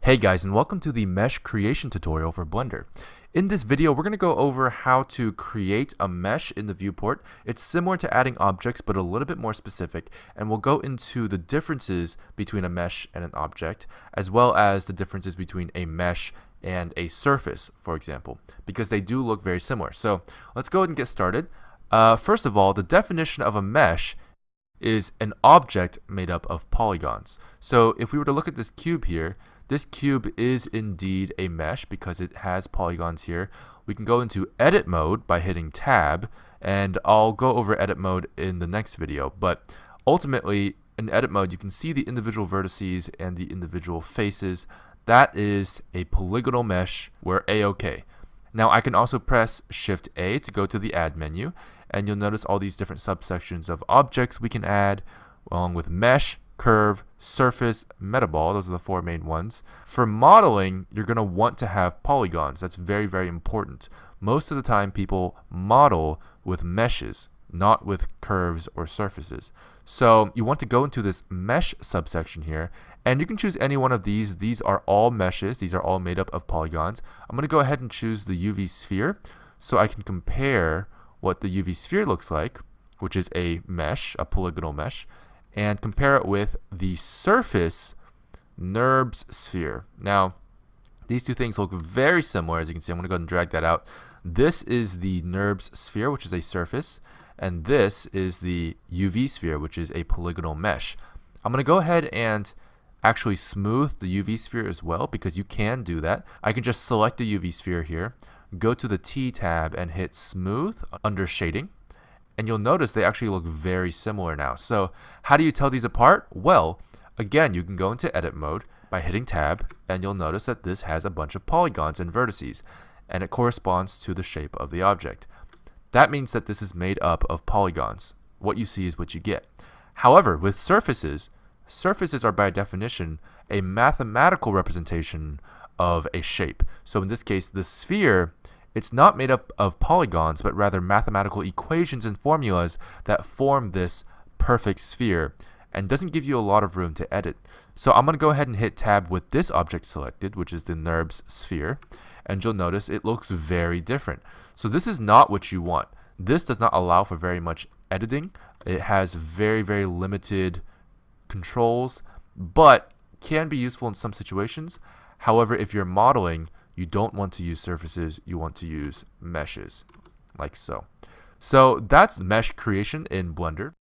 Hey guys, and welcome to the mesh creation tutorial for Blender. In this video, we're going to go over how to create a mesh in the viewport. It's similar to adding objects, but a little bit more specific, and we'll go into the differences between a mesh and an object, as well as the differences between a mesh and a surface, for example, because they do look very similar. So let's go ahead and get started. First of all, the definition of a mesh is an object made up of polygons. So if we were to look at this cube here, this cube is indeed a mesh because it has polygons here. We can go into edit mode by hitting tab, and I'll go over edit mode in the next video. But ultimately, in edit mode, you can see the individual vertices and the individual faces. That is a polygonal mesh. We're A-OK. Now I can also press Shift A to go to the add menu, and you'll notice all these different subsections of objects we can add, along with mesh, curve, surface, metaball. Those are the four main ones. For modeling, you're going to want to have polygons. That's very, very important. Most of the time, people model with meshes, not with curves or surfaces. So you want to go into this mesh subsection here, and you can choose any one of these. These are all meshes. These are all made up of polygons. I'm going to go ahead and choose the UV sphere so I can compare what the UV sphere looks like, which is a mesh, a polygonal mesh, and compare it with the surface NURBS sphere. Now, these two things look very similar. As you can see, I'm going to go ahead and drag that out. This is the NURBS sphere, which is a surface, and this is the UV sphere, which is a polygonal mesh. I'm going to go ahead and actually smooth the UV sphere as well, because you can do that. I can just select the UV sphere here, go to the T tab and hit smooth under shading, and you'll notice they actually look very similar now. So how do you tell these apart? Well, again, you can go into edit mode by hitting tab, and you'll notice that this has a bunch of polygons and vertices, and it corresponds to the shape of the object. That means that this is made up of polygons. What you see is what you get. However, with surfaces, surfaces are by definition a mathematical representation of a shape. So in this case, the sphere, it's not made up of polygons, but rather mathematical equations and formulas that form this perfect sphere, and doesn't give you a lot of room to edit. So I'm going to go ahead and hit tab with this object selected, which is the NURBS sphere, and you'll notice it looks very different. So this is not what you want. This does not allow for very much editing. It has very, very limited controls, but can be useful in some situations. However, if you're modeling, you don't want to use surfaces, you want to use meshes, like so. So that's mesh creation in Blender.